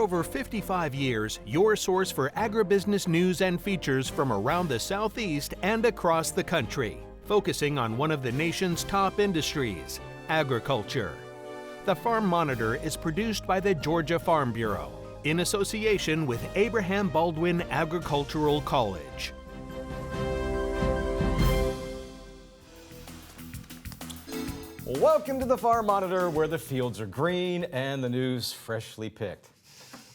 over 55 years, your source for agribusiness news and features from around the Southeast and across the country, focusing on one of the nation's top industries, agriculture. The Farm Monitor is produced by the Georgia Farm Bureau in association with Baldwin Agricultural College. Welcome to the Farm Monitor, where the fields are green and the news freshly picked.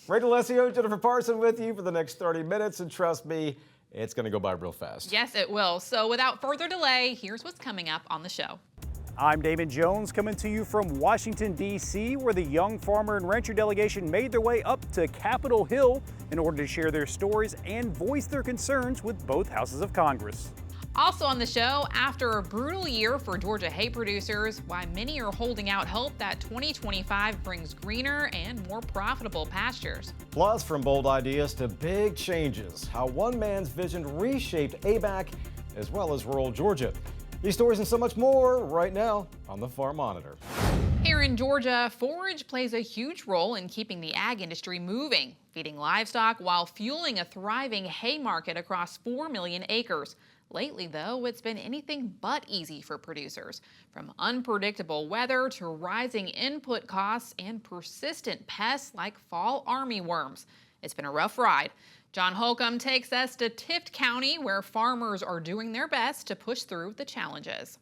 Ray DeLessio, Jennifer Parson with you for the next 30 minutes, and trust me, it's going to go by real fast. Yes, it will. So without further delay, here's what's coming up on the show. I'm Damon Jones, coming to you from Washington, D.C., where the young farmer and rancher delegation made their way up to Capitol Hill in order to share their stories and voice their concerns with both houses of Congress. Also on the show, after a brutal year for Georgia hay producers, why many are holding out hope that 2025 brings greener and more profitable pastures. Plus, from bold ideas to big changes, how one man's vision reshaped ABAC as well as rural Georgia. These stories and so much more right now on the Farm Monitor. Here in Georgia, forage plays a huge role in keeping the ag industry moving, feeding livestock while fueling a thriving hay market across 4 million acres. Lately, though, it's been anything but easy for producers, from unpredictable weather to rising input costs and persistent pests like fall armyworms. It's been a rough ride. John Holcomb takes us to Tift County, where farmers are doing their best to push through the challenges.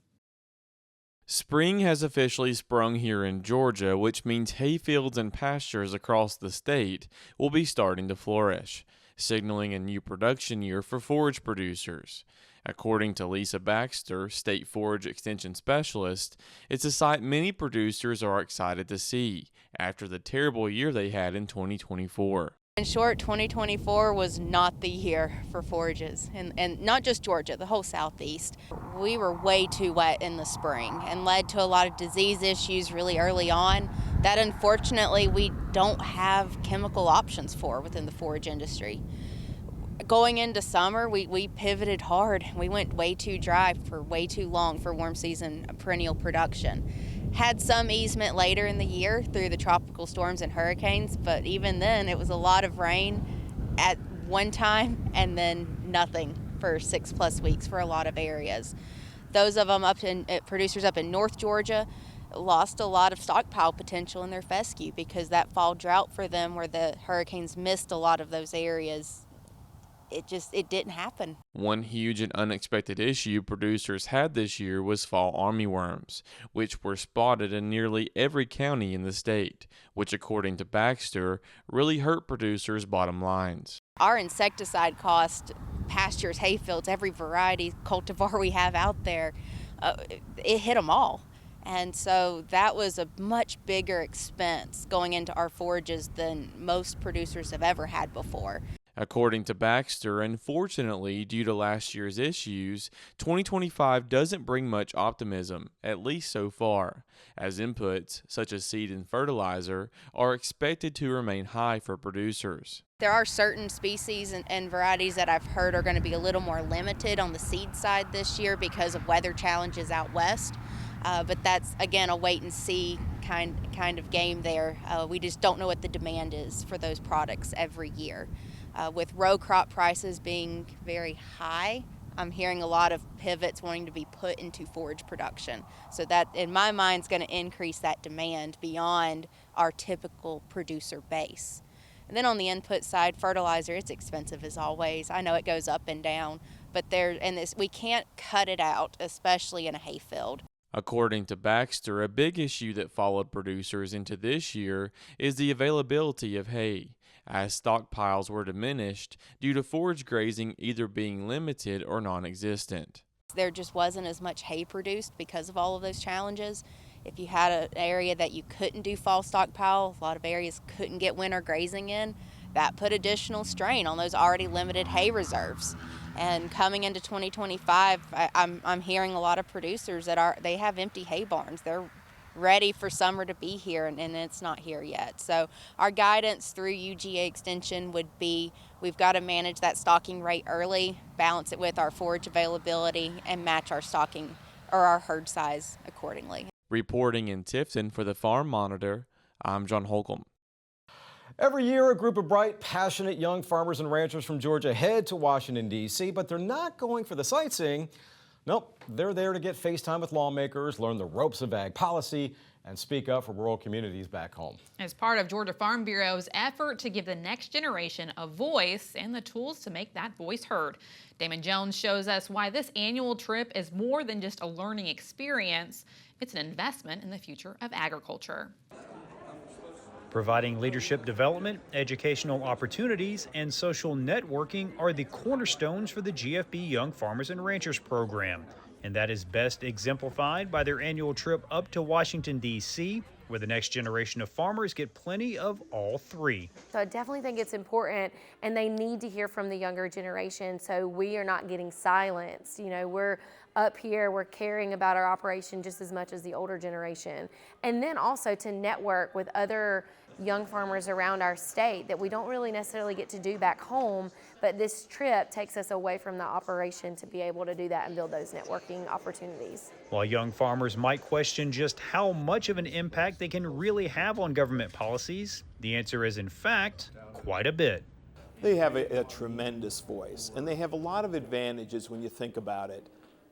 Spring has officially sprung here in Georgia, which means hayfields and pastures across the state will be starting to flourish, signaling a new production year for forage producers. According to Lisa Baxter, State Forage Extension Specialist, it's a sight many producers are excited to see after the terrible year they had in 2024. In short, 2024 was not the year for forages, and not just Georgia, the whole Southeast. We were way too wet in the spring and led to a lot of disease issues really early on that unfortunately we don't have chemical options for within the forage industry. Going into summer, we pivoted hard. We went way too dry for way too long for warm season perennial production. Had some easement later in the year through the tropical storms and hurricanes, but even then it was a lot of rain at one time and then nothing for 6+ weeks for a lot of areas. Those of them producers up in North Georgia lost a lot of stockpile potential in their fescue because that fall drought for them, where the hurricanes missed a lot of those areas, it didn't happen. One huge and unexpected issue producers had this year was fall armyworms, which were spotted in nearly every county in the state, which, according to Baxter, really hurt producers' bottom lines. Our insecticide cost, pastures, hayfields, every variety cultivar we have out there, it hit them all. And so that was a much bigger expense going into our forages than most producers have ever had before. According to Baxter, unfortunately, due to last year's issues, 2025 doesn't bring much optimism, at least so far, as inputs, such as seed and fertilizer, are expected to remain high for producers. There are certain species and varieties that I've heard are going to be a little more limited on the seed side this year because of weather challenges out west. But that's, again, a wait-and-see kind of game there. We just don't know what the demand is for those products every year. With row crop prices being very high, I'm hearing a lot of pivots wanting to be put into forage production. So that, in my mind, is going to increase that demand beyond our typical producer base. And then on the input side, fertilizer, it's expensive as always. I know it goes up and down, but we can't cut it out, especially in a hayfield. According to Baxter, a big issue that followed producers into this year is the availability of hay, as stockpiles were diminished due to forage grazing either being limited or non-existent. There just wasn't as much hay produced because of all of those challenges. If you had an area that you couldn't do fall stockpile, a lot of areas couldn't get winter grazing in, that put additional strain on those already limited hay reserves. And coming into 2025, I'm hearing a lot of producers that they have empty hay barns. They're ready for summer to be here, and it's not here yet. So our guidance through UGA Extension would be we've got to manage that stocking rate early, balance it with our forage availability, and match our stocking or our herd size accordingly. Reporting in Tifton for the Farm Monitor, I'm John Holcomb. Every year, a group of bright, passionate young farmers and ranchers from Georgia head to Washington, D.C., but they're not going for the sightseeing. Nope, they're there to get face time with lawmakers, learn the ropes of ag policy, and speak up for rural communities back home. As part of Georgia Farm Bureau's effort to give the next generation a voice and the tools to make that voice heard. Damon Jones shows us why this annual trip is more than just a learning experience. It's an investment in the future of agriculture. Providing leadership development, educational opportunities, and social networking are the cornerstones for the GFB Young Farmers and Ranchers program. And that is best exemplified by their annual trip up to Washington, D.C., where the next generation of farmers get plenty of all three. So I definitely think it's important, and they need to hear from the younger generation so we are not getting silenced. You know, we're up here, we're caring about our operation just as much as the older generation. And then also to network with other young farmers around our state that we don't really necessarily get to do back home, but this trip takes us away from the operation to be able to do that and build those networking opportunities. While young farmers might question just how much of an impact they can really have on government policies, the answer is in fact quite a bit. They have a tremendous voice, and they have a lot of advantages when you think about it.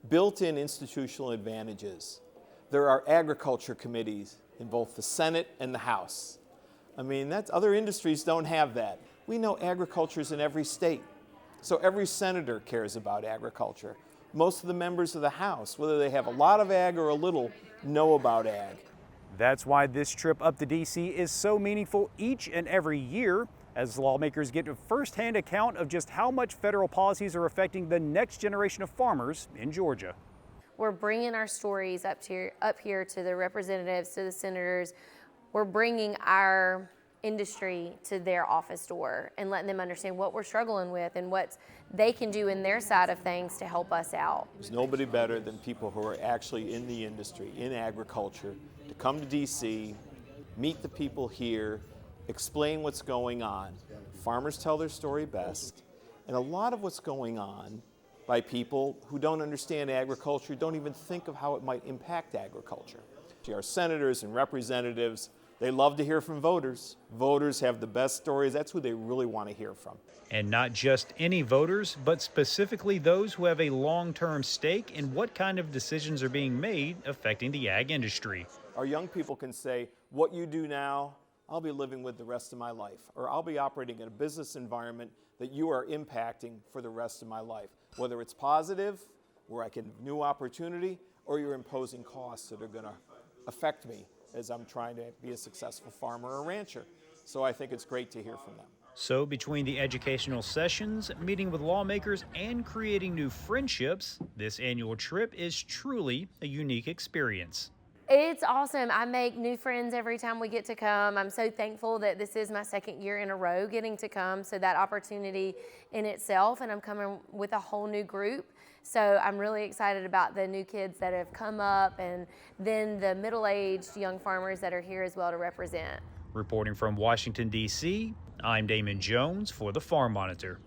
Built-in institutional advantages. There are agriculture committees in both the Senate and the House. I mean, other industries don't have that. We know agriculture is in every state, so every senator cares about agriculture. Most of the members of the House, whether they have a lot of ag or a little, know about ag. That's why this trip up to D.C. is so meaningful each and every year, as lawmakers get a first-hand account of just how much federal policies are affecting the next generation of farmers in Georgia. We're bringing our stories up here to the representatives, to the senators. We're bringing our industry to their office door and letting them understand what we're struggling with and what they can do in their side of things to help us out. There's nobody better than people who are actually in the industry, in agriculture, to come to D.C., meet the people here, explain what's going on. Farmers tell their story best, and a lot of what's going on by people who don't understand agriculture, don't even think of how it might impact agriculture. Our senators and representatives, they love to hear from voters. Voters have the best stories. That's who they really want to hear from. And not just any voters, but specifically those who have a long-term stake in what kind of decisions are being made affecting the ag industry. Our young people can say, what you do now, I'll be living with the rest of my life, or I'll be operating in a business environment that you are impacting for the rest of my life. Whether it's positive, where I can new opportunity, or you're imposing costs that are going to affect me as I'm trying to be a successful farmer or rancher. So I think it's great to hear from them. So between the educational sessions, meeting with lawmakers, and creating new friendships, this annual trip is truly a unique experience. It's awesome. I make new friends every time we get to come. I'm so thankful that this is my second year in a row getting to come, so that opportunity in itself, and I'm coming with a whole new group. So I'm really excited about the new kids that have come up and then the middle-aged young farmers that are here as well to represent. Reporting from Washington, D.C., I'm Damon Jones for the Farm Monitor.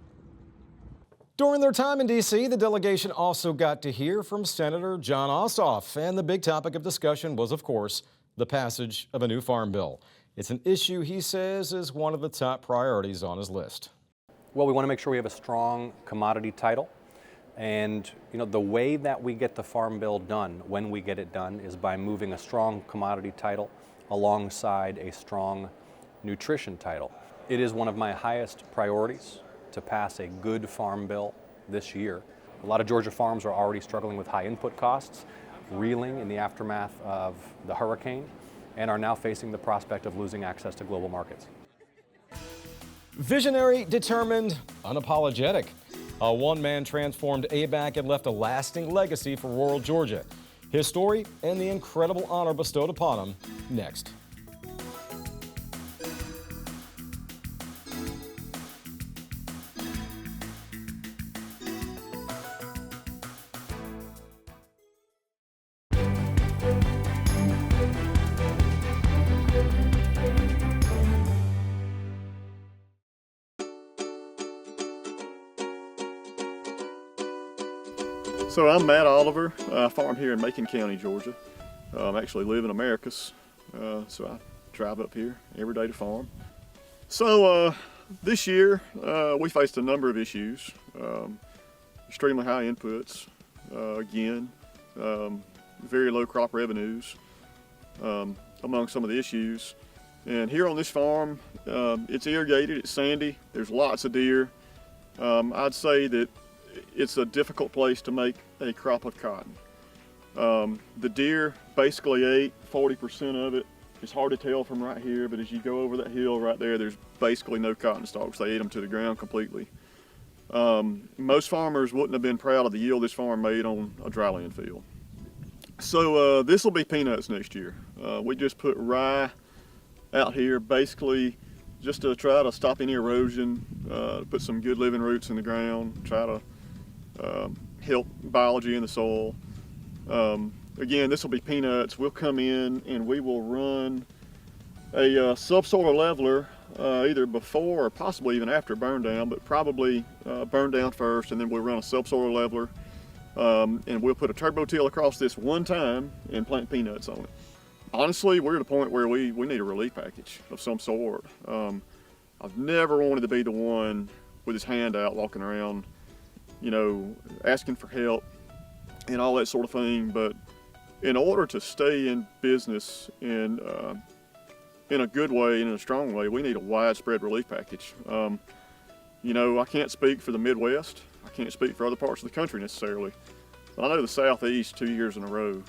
During their time in D.C., the delegation also got to hear from Senator Jon Ossoff, and the big topic of discussion was, of course, the passage of a new farm bill. It's an issue he says is one of the top priorities on his list. Well, we want to make sure we have a strong commodity title. And, the way that we get the farm bill done, when we get it done, is by moving a strong commodity title alongside a strong nutrition title. It is one of my highest priorities to pass a good farm bill this year. A lot of Georgia farms are already struggling with high input costs, reeling in the aftermath of the hurricane, and are now facing the prospect of losing access to global markets. Visionary, determined, unapologetic. A one-man transformed ABAC and left a lasting legacy for rural Georgia. His story and the incredible honor bestowed upon him next. So I'm Matt Oliver. I farm here in Macon County, Georgia. I actually live in Americus, so I drive up here every day to farm. So this year we faced a number of issues. Extremely high inputs, again, very low crop revenues among some of the issues. And here on this farm, it's irrigated, it's sandy, there's lots of deer. I'd say that it's a difficult place to make a crop of cotton. The deer basically ate 40% of it. It's hard to tell from right here, but as you go over that hill right there, there's basically no cotton stalks. They ate them to the ground completely. Most farmers wouldn't have been proud of the yield this farm made on a dryland field. So this will be peanuts next year. We just put rye out here basically just to try to stop any erosion, put some good living roots in the ground, try to help biology in the soil. Again, this will be peanuts. We'll come in and we will run a subsoil leveler either before or possibly even after burn down, but probably burn down first, and then we'll run a subsoil leveler, and we'll put a turbo till across this one time and plant peanuts on it. Honestly, we're at a point where we need a relief package of some sort. I've never wanted to be the one with his hand out walking around, you know, asking for help and all that sort of thing, but in order to stay in business in a good way and in a strong way, we need a widespread relief package. You know, I can't speak for the Midwest. I can't speak for other parts of the country necessarily, but I know the Southeast 2 years in a row,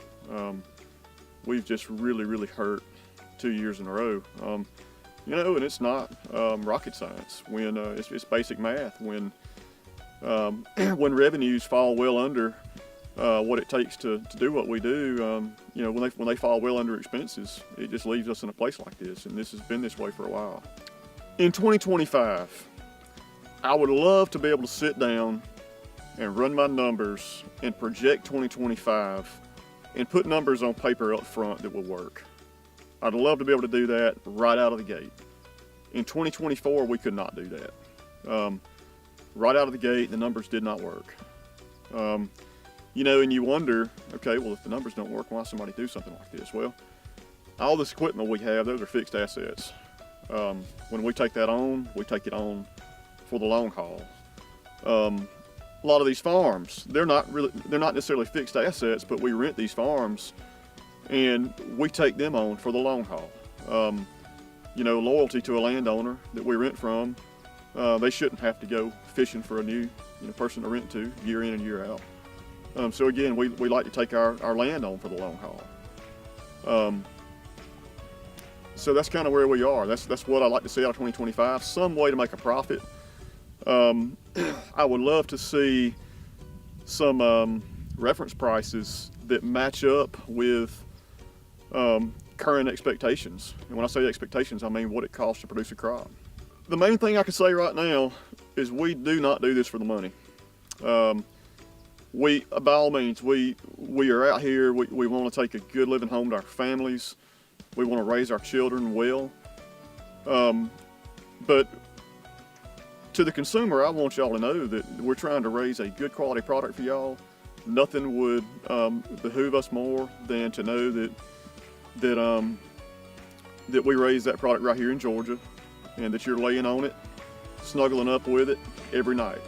we've just really hurt 2 years in a row. You know, and it's not rocket science. When it's basic math. When revenues fall well under what it takes to do what we do, you know, when they fall well under expenses, it just leaves us in a place like this, and this has been this way for a while. In 2025, I would love to be able to sit down and run my numbers and project 2025 and put numbers on paper up front that will work. I'd love to be able to do that right out of the gate. In 2024, we could not do that. Right out of the gate, the numbers did not work. You know, and you wonder, okay, well, if the numbers don't work, why somebody do something like this? Well, all this equipment we have, those are fixed assets. When we take that on, we take it on for the long haul. A lot of these farms, they're not necessarily fixed assets, but we rent these farms and we take them on for the long haul. You know, loyalty to a landowner that we rent from, they shouldn't have to go fishing for a new person to rent to year in and year out. So again, we like to take our land on for the long haul. So that's kind of where we are. That's what I like to see out of 2025, some way to make a profit. I would love to see some reference prices that match up with current expectations. And when I say expectations, I mean what it costs to produce a crop. The main thing I can say right now is we do not do this for the money. By all means, we are out here, we want to take a good living home to our families. We want to raise our children well. But to the consumer, I want y'all to know that we're trying to raise a good quality product for y'all. Nothing would behoove us more than to know that we raise that product right here in Georgia, and that you're laying on it, snuggling up with it every night.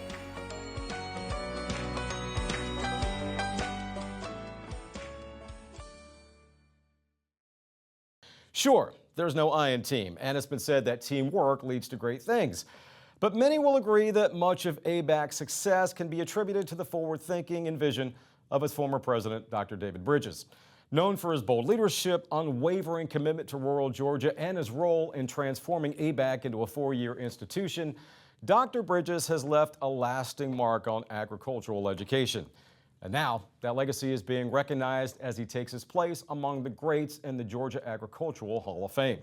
Sure, there's no I in team, and it's been said that teamwork leads to great things. But many will agree that much of ABAC's success can be attributed to the forward thinking and vision of its former president, Dr. David Bridges. Known for his bold leadership, unwavering commitment to rural Georgia, and his role in transforming ABAC into a four-year institution, Dr. Bridges has left a lasting mark on agricultural education. And now that legacy is being recognized as he takes his place among the greats in the Georgia Agricultural Hall of Fame.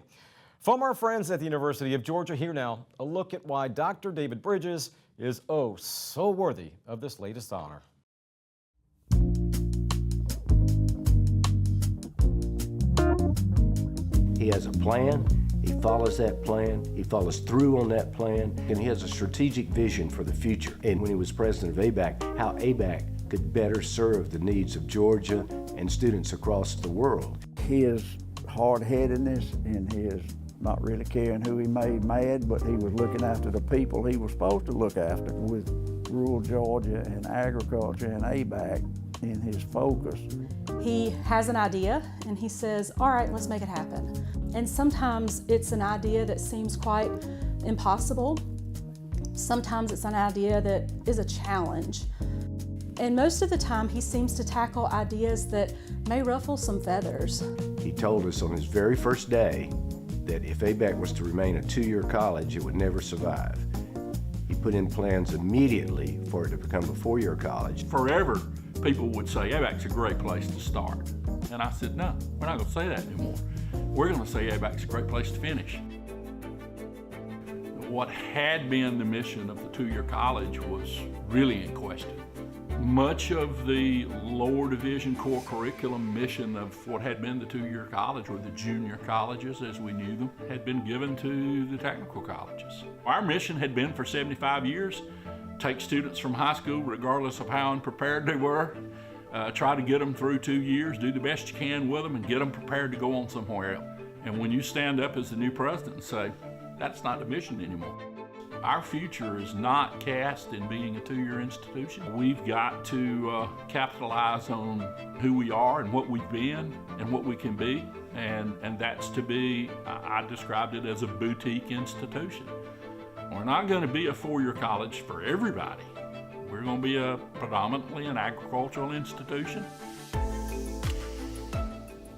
From our friends at the University of Georgia, here now, a look at why Dr. David Bridges is oh so worthy of this latest honor. He has a plan, he follows that plan, he follows through on that plan, and he has a strategic vision for the future. And when he was president of ABAC, how ABAC could better serve the needs of Georgia and students across the world. His hard-headedness and his not really caring who he made mad, but he was looking after the people he was supposed to look after. With rural Georgia and agriculture and ABAC in his focus, he has an idea and he says, all right, let's make it happen. And sometimes it's an idea that seems quite impossible. Sometimes it's an idea that is a challenge. And most of the time he seems to tackle ideas that may ruffle some feathers. He told us on his very first day that if ABAC was to remain a two-year college, it would never survive. He put in plans immediately for it to become a four-year college. Forever, people would say, ABAC's a great place to start. And I said, no, we're not going to say that anymore. We're going to say ABAC's a great place to finish. What had been the mission of the two-year college was really in question. Much of the lower division core curriculum mission of what had been the two-year college, or the junior colleges as we knew them, had been given to the technical colleges. Our mission had been for 75 years, take students from high school, regardless of how unprepared they were, try to get them through 2 years, do the best you can with them, and get them prepared to go on somewhere else. And when you stand up as the new president and say, that's not the mission anymore. Our future is not cast in being a two-year institution. We've got to capitalize on who we are and what we've been and what we can be. And that's to be, I described it as a boutique institution. We're not going to be a four-year college for everybody. We're going to be predominantly an agricultural institution.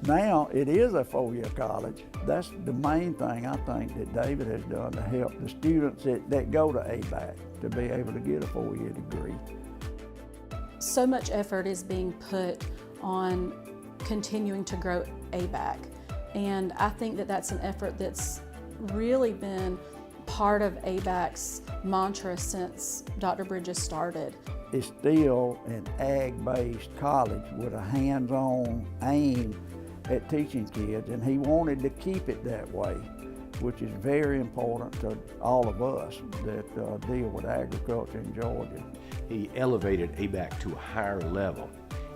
Now it is a four-year college. That's the main thing I think that David has done to help the students that go to ABAC to be able to get a four-year degree. So much effort is being put on continuing to grow ABAC, and I think that that's an effort that's really been part of ABAC's mantra since Dr. Bridges started. It's still an ag-based college with a hands-on aim at teaching kids, and he wanted to keep it that way, which is very important to all of us that deal with agriculture in Georgia. He elevated ABAC to a higher level.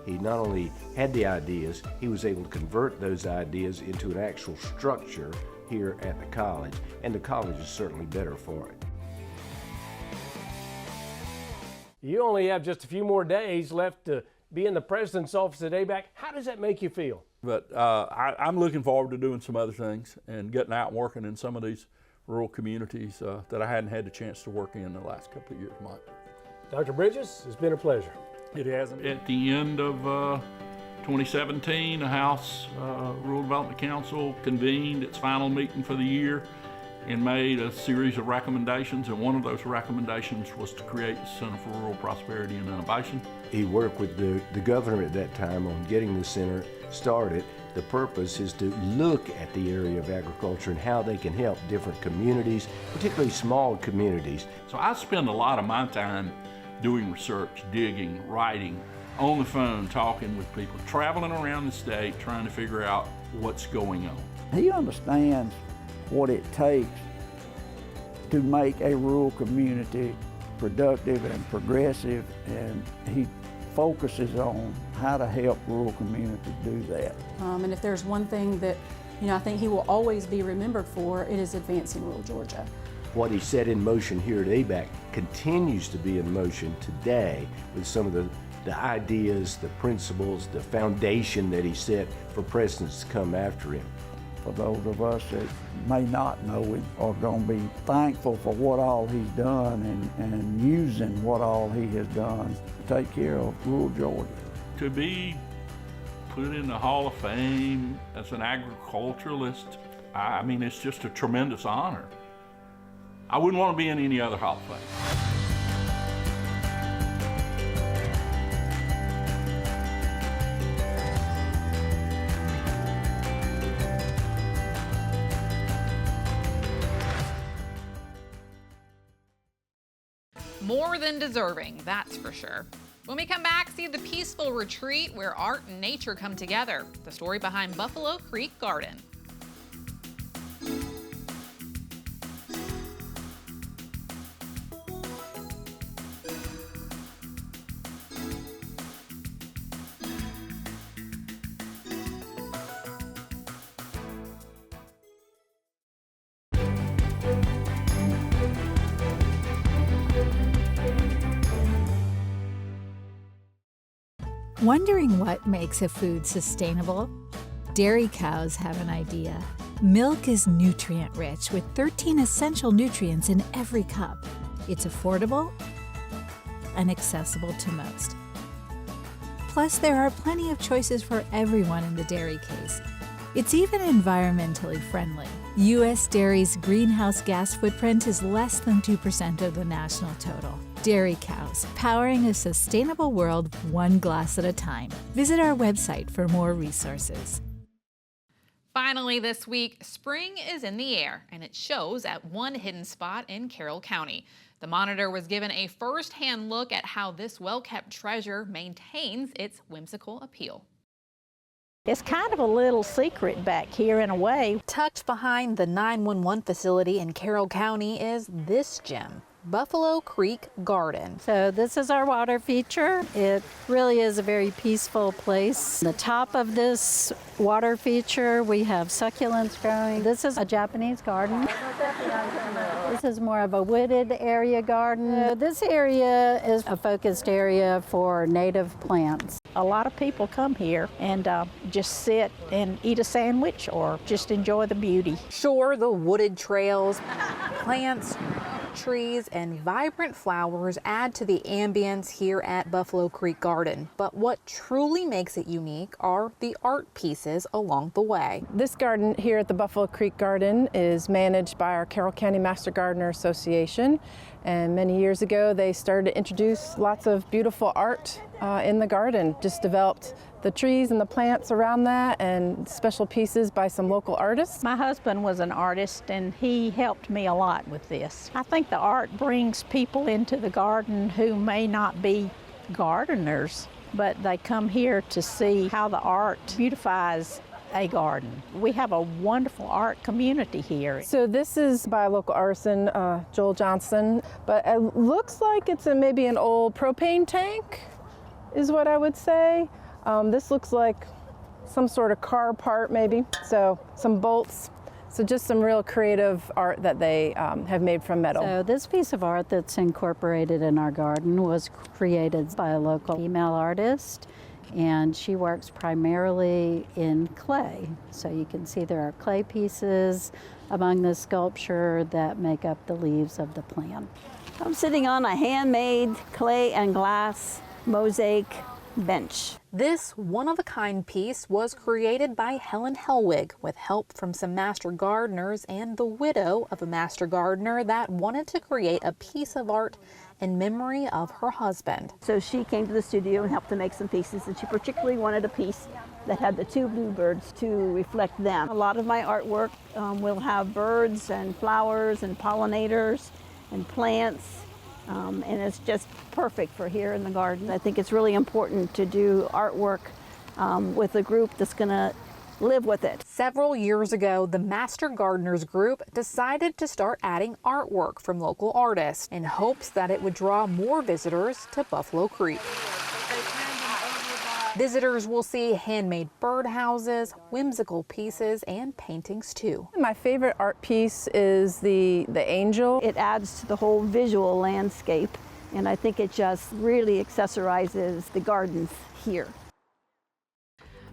He not only had the ideas, he was able to convert those ideas into an actual structure here at the college, and the college is certainly better for it. You only have just a few more days left to be in the president's office at ABAC. How does that make you feel? But I'm looking forward to doing some other things and getting out and working in some of these rural communities that I hadn't had the chance to work in the last couple of years, Mike. Dr. Bridges, it's been a pleasure. It hasn't. At the end of 2017, the House Rural Development Council convened its final meeting for the year and made a series of recommendations, and one of those recommendations was to create the Center for Rural Prosperity and Innovation. He worked with the governor at that time on getting the center started. The purpose is to look at the area of agriculture and how they can help different communities, particularly small communities. So I spend a lot of my time doing research, digging, writing, on the phone, talking with people, traveling around the state, trying to figure out what's going on. He understands what it takes to make a rural community productive and progressive, and he focuses on how to help rural communities do that. And if there's one thing that I think he will always be remembered for, it is advancing rural Georgia. What he set in motion here at ABAC continues to be in motion today with some of the ideas, the principles, the foundation that he set for presidents to come after him. For those of us that may not know him are going to be thankful for what all he's done and using what all he has done to take care of rural Georgia. To be put in the Hall of Fame as an agriculturalist, I mean, it's just a tremendous honor. I wouldn't want to be in any other Hall of Fame. More than deserving, that's for sure. When we come back, see the peaceful retreat where art and nature come together. The story behind Buffalo Creek Garden. Wondering what makes a food sustainable? Dairy cows have an idea. Milk is nutrient-rich with 13 essential nutrients in every cup. It's affordable and accessible to most. Plus, there are plenty of choices for everyone in the dairy case. It's even environmentally friendly. U.S. dairy's greenhouse gas footprint is less than 2% of the national total. Dairy cows, powering a sustainable world one glass at a time. Visit our website for more resources. Finally this week, spring is in the air, and it shows at one hidden spot in Carroll County. The Monitor was given a first-hand look at how this well-kept treasure maintains its whimsical appeal. It's kind of a little secret back here in a way. Tucked behind the 911 facility in Carroll County is this gem, Buffalo Creek Garden. So this is our water feature. It really is a very peaceful place. The top of this water feature, we have succulents growing. This is a Japanese garden. This is more of a wooded area garden. This area is a focused area for native plants. A lot of people come here and just sit and eat a sandwich or just enjoy the beauty. Sure, the wooded trails, plants, trees, and vibrant flowers add to the ambience here at Buffalo Creek Garden. But what truly makes it unique are the art pieces along the way. This garden here at the Buffalo Creek Garden is managed by our Carroll County Master Gardener Association. And many years ago, they started to introduce lots of beautiful art in the garden. Just developed the trees and the plants around that and special pieces by some local artists. My husband was an artist and he helped me a lot with this. I think the art brings people into the garden who may not be gardeners, but they come here to see how the art beautifies a garden. We have a wonderful art community here. So this is by a local artisan, Joel Johnson, but it looks like it's maybe an old propane tank, is what I would say. This looks like some sort of car part maybe, so some bolts. So just some real creative art that they have made from metal. So this piece of art that's incorporated in our garden was created by a local female artist, and she works primarily in clay. So you can see there are clay pieces among the sculpture that make up the leaves of the plant. I'm sitting on a handmade clay and glass mosaic bench. This one-of-a-kind piece was created by Helen Helwig with help from some master gardeners and the widow of a master gardener that wanted to create a piece of art in memory of her husband. So she came to the studio and helped to make some pieces, and she particularly wanted a piece that had the two bluebirds to reflect them. A lot of my artwork will have birds and flowers and pollinators and plants. And it's just perfect for here in the garden. I think it's really important to do artwork with a group that's going to live with it. Several years ago, the Master Gardeners group decided to start adding artwork from local artists in hopes that it would draw more visitors to Buffalo Creek. Visitors will see handmade birdhouses, whimsical pieces, and paintings too. My favorite art piece is the angel. It adds to the whole visual landscape, and I think it just really accessorizes the gardens here.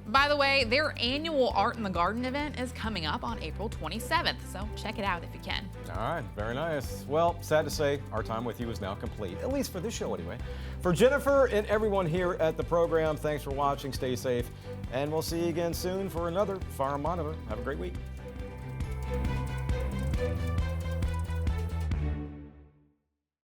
By the way, their annual Art in the Garden event is coming up on April 27th, so check it out if you can. All right, very nice. Well, sad to say, our time with you is now complete, at least for this show anyway. For Jennifer and everyone here at the program, thanks for watching, stay safe, and we'll see you again soon for another Farm Monitor. Have a great week.